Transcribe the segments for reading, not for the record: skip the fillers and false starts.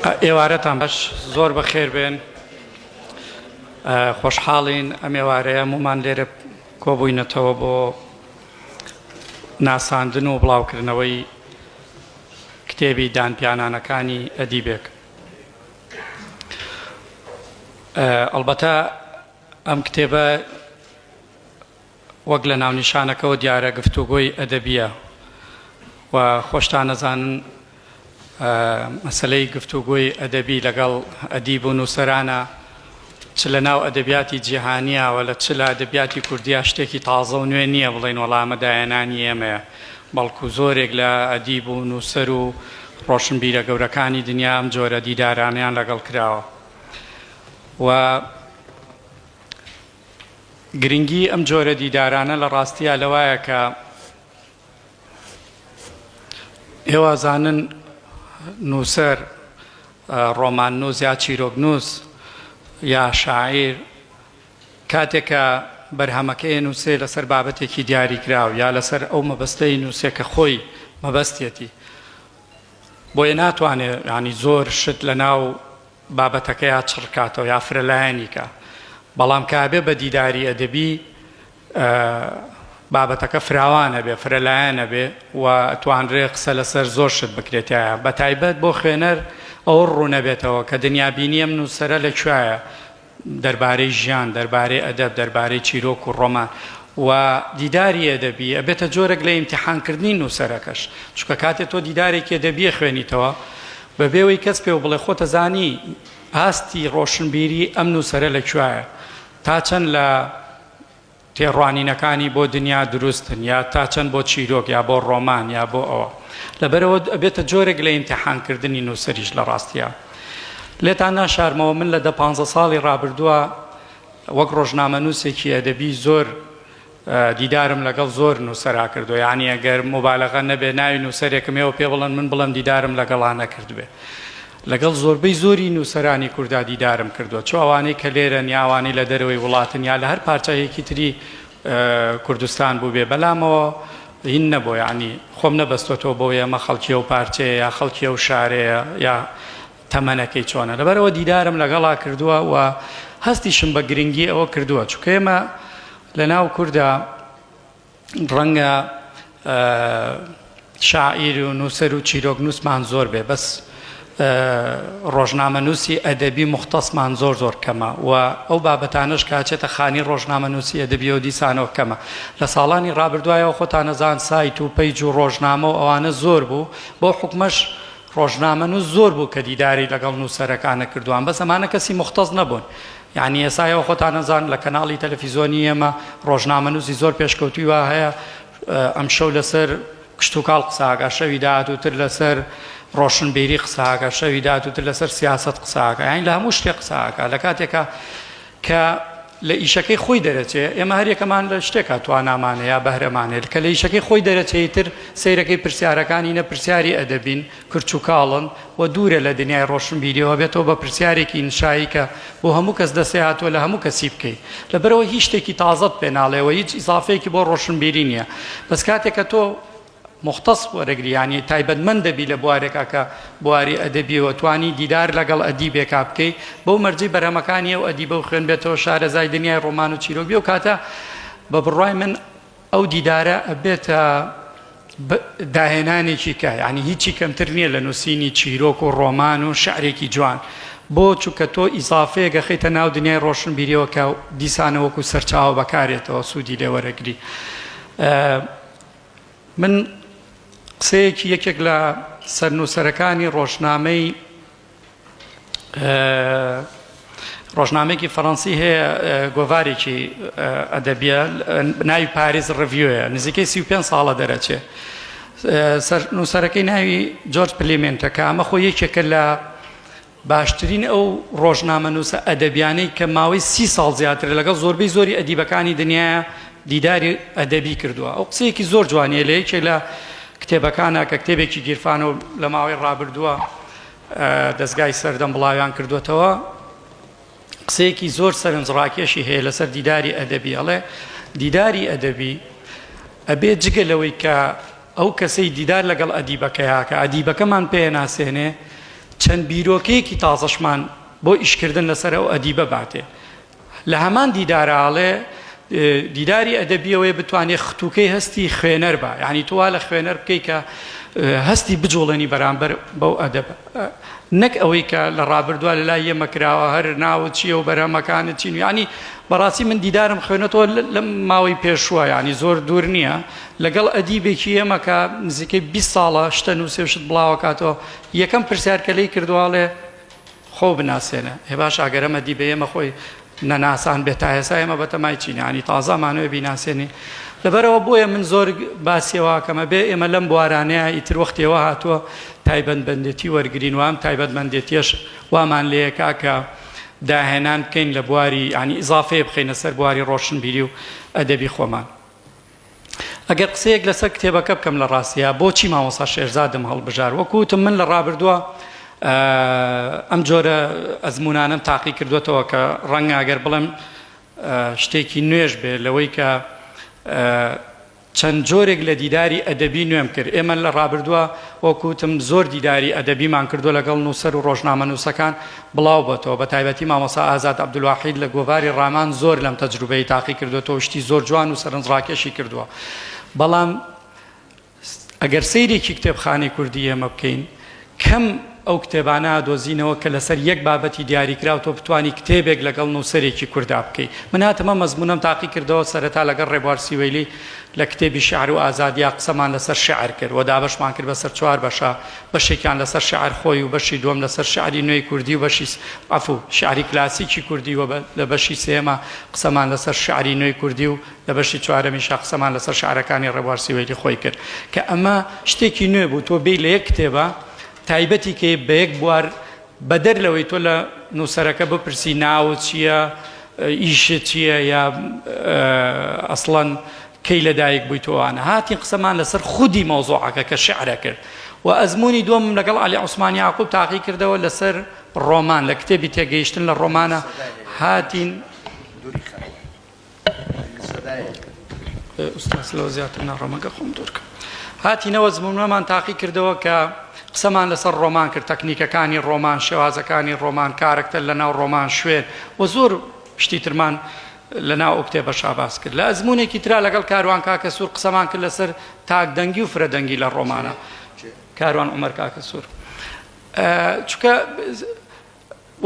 ئێوارەتان باش زۆر بەخێر بێن خۆشحاڵین ئەم ئێوارەیە هەموومان لێرە کۆبووینەتەوە بۆ ناساندن و بڵاوکردنەوەی کتێبی دانپیانانەکانی ئەدیبێک. ئەلبەتە ئەم کتێبە وەک لە ناونیشانەکەەوە دیارە گفتوگۆی ئەدەبیە و خۆشتان نەزانن مەسلەی گفتوگۆی ئەدەبی لەگەڵ ئەدیب و نووسەرانە چ لە ناو ئەدەبیاتی جیهانیەوە لە چ لە ئەدەبیاتی کوردیا شتێکی تازە و نوێ نییە بڵێن وەڵامە دایەنانی ئێمەیە، بەڵکو زۆرێک لە ئەدیب و نووسەر و ڕۆشنبیرە گەورەکانی دنیا ئەم جۆرە دیدارانیان لەگەڵ کراوە و گرنگی ئەم جۆرە دیدارانە لە ڕاستیە لەوایە کە ئێوە زانن نووسەر، ڕۆماننووس یا چیرۆکنووس یا شاعیر کاتێکە بەرهەمەکەی نووسێ لەسەر بابەتێکی دیاری کراو یا لەسەر ئەو مەبەستەی نووسێ کە خۆی مەبەستێتی بۆیە ناتوانێت ینی زۆر شت لە ناو بابەتەکە یا چڕکاتەوە یا فرەلایەنیکە، بەڵام کابێ بە دیداری ئەدەبی بابەتەکە فراوانە بێ، فرەلایەنە بێ و توانرێ قسە لەسەر زۆر شت بکرێتایە. بە تایبەت بۆ خوێنەر ئەو ڕوونەبێتەوە کە دنیابینی ئەم نووسەرە لەکوایە دەربارەی ژیان، دەربارەی ئەدەب، دەربارەی چیرۆک و ڕۆمان و دیداری ئەدەبی ئەبێتە جۆرەك لە ئیمتیحانکردنی نووسەرەکەش، چونکە کاتێک تۆ دیدارێکی ئەدەبیە خوێنیتەوە بەبێەوەی کەس پێ و بڵێ خۆتە زانی ئاستی ڕۆشنبیری ئەم نووسەرە لەکوایە، تا چەند لە تێڕوانینەکانی بۆ دنیا دروستن یا تا چەند بۆ چیرۆک یا بۆ ڕۆمان یا بۆ ئەوە، لەبەرەوە ئەبێتە جۆرێک لە ئیمتیحانکردنی نووسەریش لە ڕاستیە. لێتان ناشارمەوە من لە 15 ساڵی ڕابردووە وەک ڕۆژنامەنووسێکی ئەدەبی زۆر دیدارم لەگەڵ زۆر نووسەرا کردو، یعنی ئەگەر مۆبایلەکە نەبێ ناوی نووسەرێکمەوە پێ بڵێن من بڵم دیدارم لەگەڵانە کردبێ. لەگەڵ زۆربەی زۆری نووسەرانی کووردا دیدارم کردووە، چۆ ئەوانەی کە لێرەن یا ئەوانەی لە دەرەوەی وڵاتن یا لە هەر پارچەیەکی تری کوردستان بوو بێ، بەلامەوە هین نەبوو، یعنی خۆم نەبەستۆتەوە بۆ ئێمە خەڵکی ئەو پارچەیە یا خەڵکی ئەو شارەیە یا تەمەنەکەی چۆنە، لەبەرەوە دیدارم لەگەڵا کردووە و هەستیشم بە گرنگی ئەوە کردووە، چونکە ئێمە لە ناو کووردا ڕەنگە شاعیر و نووسەر و چیرۆکنووسمان زۆر بێ، بەس ڕۆژنامەنووسی ئەدەبی مختصمان زۆر زۆر کەمە و ئەو بابەتانش کاچێتە خانی ڕۆژنامەنووسی ئەدەبیەوە دیسانەوە کەمە. لە ساڵانی ڕابردوایەوە خۆتان نەزان سایت و پەیج و ڕۆژنامە و ئەوانە زۆر بوو، بۆ حکومەش ڕۆژنامەنووس زۆر بوو کە دیداری لەگەڵ نووسەرەکانە کردووان، بەس ئەمانە کەسی مختص نەبوون. یعنی ئێسایەوە خۆتان نەزان لە کەناڵی تەلەڤیزۆنی ئێمە ڕۆژنامەنووسی زۆر پێشکەوتووی وا هەیە ئەم شەو لەسەر کشت و کاڵ قساکە، شەوی داهاتووتر لەسەر ڕۆشنبیری قساکە، شەوی داهاتووتر لەسەر سیاست قساکە، یعنی لە هەموو شتێک قساکە. لە کاتێکە کە لە ئیشەکەی خۆی دەرەچێت ئێمە هەر یەکەمان لە شتێکە توانامانە یا بەهرەمانێت کە لە ئیشەکەی خۆی دەرەچێتتر سەیرەکەی پرسیارەکانی نە پرسیاری ئەدەبین کرچ و کاڵن و دوورە لە دنیای ڕۆشنبیریەوە بێتەوە بە پرسیارێکی ئینشایی کە بۆ هەموو کەس دەسێ هاتووە لە هەموو کەسی بکەیت، لەبەرەوە هیچ شتێکی تازەت پێ ناڵێەوە، هیچ ئیزافەیەکی بۆ ڕۆشنبیری نییە. بەس کاتێکە تۆ مختص وەرەگری، ینی تایبەتمەند دەبی لە بوارێکە کە بواری ئەدەبیەوە توانی دیدار لەگەڵ ئەدیبێکا بکەیت، بەو مەرجەی بەرهەمەکانی ئەو ئەدیبە و خوێن بێتەوە شارەزای دنیای ڕۆمان و چیرۆک، و کاتە بە بڕای من ئەو دیدارە ئەبێتە داهێنانێکی کە، ینی هیچی کەمتر نییە لە نووسینی چیرۆک و ڕۆمان و شعرێکی جوان، بۆ چونکە تۆ ئیزافەیەکە خەیتە ناو دنیای ڕۆشنبیریەوە کە دیسانەوەکو سەرچاوە بەکارێتەوە سوودی لێ وەرەگری. من قسەیەکی یەکێک لە سەرنووسەرەکانی ڕۆژنامەیەکی فەڕەنسی هەیە، گۆڤارێکی ئەدەبیە، ناوی پاریز ڕڤیۆیە، نزیکەی 35 ساڵە دەرەچێ. نووسەرەکەی ناوی جۆرج پلیمنتەکە، ئەمە خۆ یەکێکە لە باشترین ئەو ڕۆژنامەنووسە ئەدەبیانەی کە ماوەی 30 ساڵ زیاتر لەگەڵ زۆربەی زۆری ئەدیبەکانی دنیاە دیداری ئەدەبی کردووە. ئەو قسەیەکی زۆر جوانیە لە یەکێک لە کتێبەکانە کە کتێبێکی گیرفانە و لە ماوەی ڕابردووە دەستگای سەردەم بڵاویان کردوێتەوە، قسەیەکی زۆر سەرنجڕاکێشی هەیە لەسەر دیداری ئەدەبی. ئەڵێ دیداری ئەدەبی ئەبێ جگە لەوەی کە ئەو کەسەی دیدار لەگەڵ ئەدیبەکەیە کە ئەدیبەکەمان پێ ناسێنێ چ چەند بیرۆکەیەکی تازەشمان بۆ ئیشکردن لەسەر ئەو ئەدیبە باتێ لە هەمان دیدارەڵێ دیداری ئەدەبیەوەی بتوانێت خەتوکەی هەستی خوێنەر بە یعنی تۆوا لە خوێنەر بکەی کە هەستی بجوڵێنی بەرامبەر بەو ئەدەب نەک ئەوەی کە لە ڕابردووە لە لای ئێمە کراوە هەر ناوت چییە و بەرهەمەکانت چین ینی بەڕاستی من دیدارم خوێنێتەوە لەم ماوەی پێشووە ینی زۆر دوور نییە لەگەڵ ئەدیبێکی ئێمە کە نزیکەی 20 ساڵە شتە نووسێشت بڵاوکاتەوە یەکەم پرسیارکە لەی کردوواڵێ خۆ بناسێنە هێ باش ئاگەرەمە ئەدیبە ئێمە خۆی نەناسان بێت تا ئێستا ئێمە بەتەمای چینانی تازەمانەوە بیناسێنی لەبەرەوە بۆیە من زۆر باسیەوەکەمە بێ ئێمە لەم بوارانەیە ئیتر وەختێەوە هاتووە تایبەتمەندێتی وەرگرین وام تایبەتمەندێتیش وامان لەیەکا کە داهێنان بکەین لە بواری ینی ئیزافەیە بخەینە سەر بواری ڕۆشنبیری و ئەدەبی خۆمان ئەگەر قسەیەک لەسەر کتێبەکە بکەم لە ڕاستیە بۆچی مامۆستا شێرزادم هەڵبژار وەکوتم من لە ڕابردووە ئەم جۆرە ئەزمونانم تاقی کردوێتەوە کە ڕەنگە ئەگەر بڵێم شتێکی نوێژ بێ لەوەی کە چەند جۆرێک لە دیداری ئەدەبی نوێم کرد ئێمە لە ڕابردووە وەکوتم زۆر دیداری ئەدەبیمان کردو لەگەڵ نووسەر و ڕۆژنامە نووسەکان بڵاو بەتەوە بە تایبەتی مامۆستا ئازاد عەبدولواحید لە گۆڤاری ڕامان زۆر لەم تەجروبەی تاقی کردوێتەوە شتی زۆر جوان و سەرنجڕاکێشی کردووە بەڵام ئەگەر سەیرێکی کتێبخانەی کوردی ئێمە بکەین کەم ئەو کتێبانە دۆزینەوە کە لەسەر یەک بابەتی دیاریکراوە تۆ بتوانی کتێبێک لەگەڵ نووسەرێکی کووردا بکەیت من هاتەمە مەزمونەم تاقی کردەوە سەرەتا لەگەڵ ڕێبوار سیوەیلی لە کتێبی شیعر و ئازادیا قسەمان لەسەر شیعر کرد و دابەشمان کرد بەسەر 4 بەشە بەشێکیان لەسەر شیعر خۆی و بەشی دووەم لەسەر شیعری نوێی کوردی و بەشی عەفو شیعری کلاسیکی کوردی و لە بەشی سێمە قسەمان لەسەر شیعری نوێی کوردی و لە بەشی چوارەمیشە قسەمان لەسەر شیعرەکانی ڕێبوار سیوەیلی خۆی کرد کە ئەمە شتێکی نوێ بوو تۆ بێی لە یەک کتێبە تایبەتی کە بە یەک بوار بەدەر لەوەی تۆ لە نووسەرەکە بپرسی ناوت چییە ئیشت چییە یا ئەسڵەن کەی لەدایک بوویتەوەوانە هاتی قسەمان لەسەر خودی مەوزوعەکە کە شیعرە کرد و ئەزمموی دووەم لەگەڵ عەلی عوسمانی یاعقوب تاقی کردەوە لەسەر ڕۆمان لە کتێبی تێگەیشتن لە ڕۆمانە هاتین ئوستاس لەوە زیاتر ناڕۆمەکە خۆم دوورکە هاتینەوە زمونەمان تاقی کردەوە کە قسەمان لەسەر ڕۆمان کرد تەکنیکەکانی ڕۆمان شێوازەکانی ڕۆمان کارکتەر لەناو ڕۆمان شوێن و زۆر شتی ترمان لەناو ئەو کتێبە شاباس کرد لە ئەزمونێکی ترا لەگەڵ کاروان کاکە سوور قسەمان کرد لەسەر تاکدەنگی و فرەدەنگی لە ڕۆمانە کاروان عومەر کاکە سوور چونکە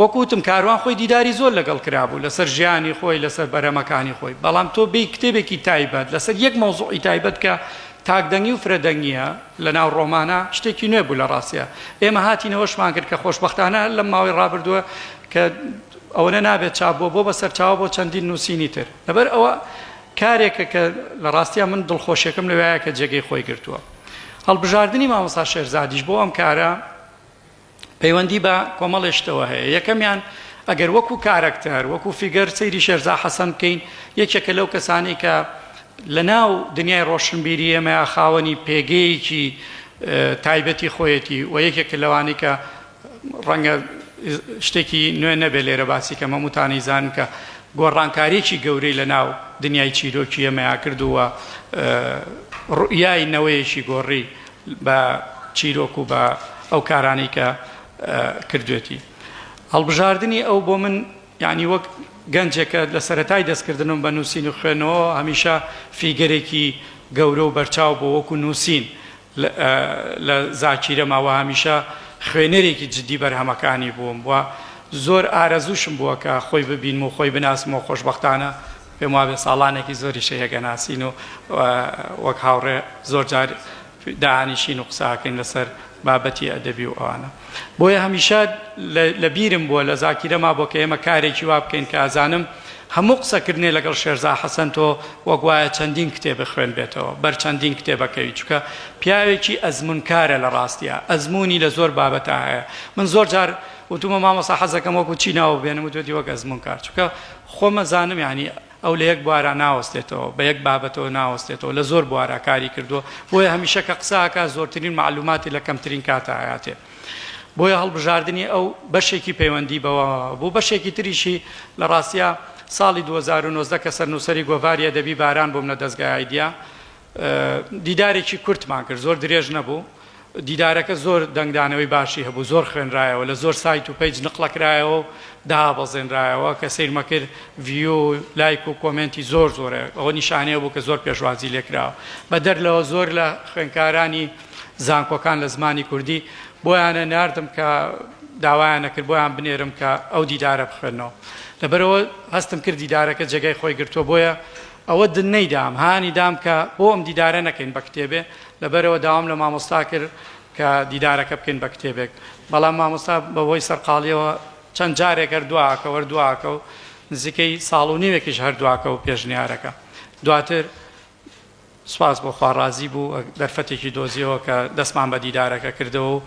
وەکوتم کاروان خۆی دیداری زۆر لەگەڵ کرابوو لەسەر ژیانی خۆی لەسەر بەرەمەکانی خۆی بەڵام تۆ بێ کتێبێکی تایبەت لەسەر یەک مەوزوعی تایبەت کە تاکدەنگی و فرەدەنگیە لە ناو ڕۆمانە شتێکی نوێ بوو لە ڕاستیە ئێمە هاتینەوەشمان کرد کە خۆشبەختانە لەم ماوەی ڕابردووە کە ئەوەنە نابێت چاپ بۆ بەسەر چاوە بۆ چەندین نووسینی تر لەبەر ئەوە کارێکە کە لە ڕاستیە من دڵخۆشیەکەم لەوەیە کە جێگەی خۆی گرتووە هەڵبژاردننی مامۆستا شێرزادیش بۆ ئەم کارە پەیوەندی بە کۆمەڵێشتەوە هەیە یەکەمیان ئەگەر وەکو کارەکتەر وەکو فیگەر سەیری شێرزا حەسەن بکەین یەکێکە لەو کەسانی کە لە ناو دنیای ڕۆشنبیری ئێمە خاوەنی پێگەیەکی تایبەتی خۆیەتی و یەکێکە لەوانی کە ڕەنگە شتێکی نوێ نەبێ لێرە باسی کە مەموتانی زان کە گۆڕانکاریی گەورەی لە ناو دنیای چیرۆکی ئێمەیا کردووە ڕوئیای نەوەیەکی گۆڕی بە چیرۆک و بە ئەو کارانی کە کردوێتی هەڵبژاردننی ئەو بۆ من یعنی وەک گەنجێکە لە سەرەتای دەستکردنم بە نووسین و خوێنەوە هەمیشە فیگەرێکی گەورە و بەرچاو بۆ وەکو نووسین لە زاکیرە ماوە هەمیشە خوێنەرێکی جددی بەرهەمەکانی بووم وە زۆر ئارەزوشم بووە کە خۆی ببین و خۆی بناسم و خۆشبەختانە پێم وابێ ساڵانێکی زۆری شەیەگە ناسین و وەک هاوڕێ زۆر جار داهانیشین و قساکەین لەسەر بابەتی ئەدەبی و ئەوانە بۆیە هەمیشە لە بیرم بووە لە زاکیرەما بۆ کە ئێمە کارێکی وا بکەین کە ئازانم هەموو قسەکردنێ لەگەڵ شێرزا حەسەن تۆ وەک وایە چەندین کتێبە خوێن بێتەوە بەر چەندین کتێبەکەوی چونکە پیاوێکی ئەزمونکارە لە ڕاستیە ئەزمموی لە زۆر بابەتە هەیە من زۆر جار وتومە مامۆستا حەزەکەم وەکو چی ناوە بێنم وتوێتی وەک ئەزمونکار چونکە خۆمە زانم یعنی ئەو لە یەک بوارە ناوەستێتەوە بە یەک بابەتەوە ناوەستێتەوە لە زۆر بوارە کاری کردووە بۆیە هەمیشە کە قساکە زۆرترین معلوماتی لە کەمترین کاتە هەیاتێ بۆیە هەڵبژاردننی ئەو بەشێکی پەیوەندی بەوە بوو بەشێکی تریشی لە ڕاستیە ساڵی 2019 کە سەرنووسەری گۆڤاری ئەدەبی باران بووم لە دەستگای ئایدیا دیدارێکی کورتمان کرد زۆر درێژ نەبوو دیدارەکە زۆر دەنگدانەوەی باشی هەبوو زۆر خوێنرایەوە لە زۆر سایت و پیج نقلەکرایەوە دابەزێنرایەوە کە سیرمەکرد ڤیو لایک و کۆمنتی زۆر زۆرە ئەوە نیشانەیە بوو کە زۆر پێشوازی لێکراوە بە دەرلەوە زۆر لە خوێنکارانی زانکۆکان لە زمانی کوردی بۆیانە ناردم کە داوایان نەکرد بۆیان بنێرم کە ئەو دیدارە بخوێنەوە لەبەرەوە هەستم کرد دیدارەکە جێگای خۆی گرتووە بۆیە ئەوە دنەی دام هانی دام کە بۆ ئەم دیدارە نەکەین بە کتێبێ لەبەرەوە داوام لە مامۆستا کرد کە دیدارەکە بکەین بە کتێبێک بەڵام مامۆستا بەهۆی سەرقاڵیەوە چەند جارێک هەردوواکە وەردوواکە و نزیکەی ساڵ و نیوێکیش هەردوواکە و پێشنیارەکە دواتر سواز بۆ خوارازی بوو دەرفەتێکی دۆزیەوە کە دەستمان بە دیدارەکە کردەوە و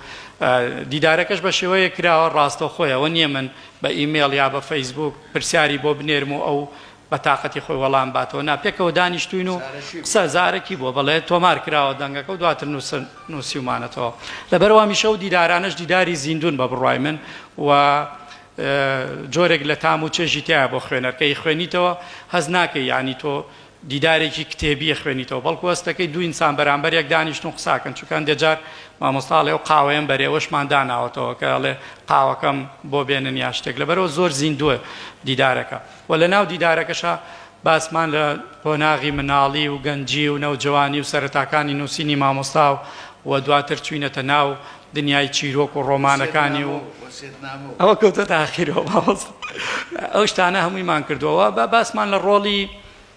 دیدارەکەش بە شێوەیە کراوە ڕاستەوخۆیەوە نییە من بە ئیمێڵ یا بە فەیسبوک پرسیاری بۆ بنێرم و ئەو بە تااقەتی خۆی وەڵام باتەوە ناپێکەوە دانیشتوین و قسە زارێکی بۆ بەڵێ تۆمار کراوە دەنگەکە و دواتر نووسیمانەتەوە لەبەرەوە میشە و دیدارانش دیداری زیندون بە بڕای من و جۆرێک لە تام و چێژی تایە بۆ خوێنەرکەی خوێنیتەوە هەز ناکەی یعنی تۆ دیدارێکی کتێبی خوێنیتەوە بەڵکو هەستەکەی دوو ئینسان بەرامبەر یەک دانیشتون قساکەن چونکە دێجار مامۆستاڵێ و قاوەیەم بەرێوەشمان داناوەتەوە کە ئەڵێ قاوەکەم بۆ بێنن یا شتێک لەبەرەوە زۆر زیندووە دیدارەکە و لە ناو دیدارەکەشە باسمان لە قۆناغی مناڵی و گەنجی و نەوجوانی و سەرەتاکانی نووسینی مامۆستا و دواتر چوینەتە ناو دنیای چیرۆک و ڕۆمانەکانی و ئەوە کەوتە تاخیرەوە مامۆستا ئەو شتانە هەموویمان کردووەوە بە باسمان لە ڕۆڵی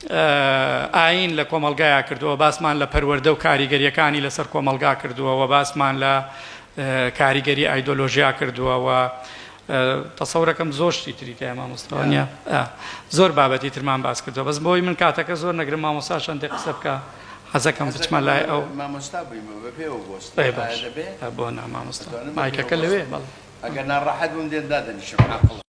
ئاین لە کۆمەلگایە کردووە باسمان لە پەروەردە و کاریگەریەکانی لەسەر کۆمەلگا کردووە و باسمان لە کاریگەری ئایدۆلۆژیا کردووە و تەسەورەکەم زۆر شتی تری تایە مامۆستا نییە زۆر بابەتی ترمان باس کردووە بەس بۆی من کاتەکە زۆر نەگرم مامۆستا چەندێک قسە بکە حەزەکەم بچمە لای ئەو مامۆستا بوویمەوە بە پێوە بۆست بۆ نا مامۆستا مایکەکە لەوێ بەڵێ ئەگەر ناڕەحەت بووم دێن دادەنیشم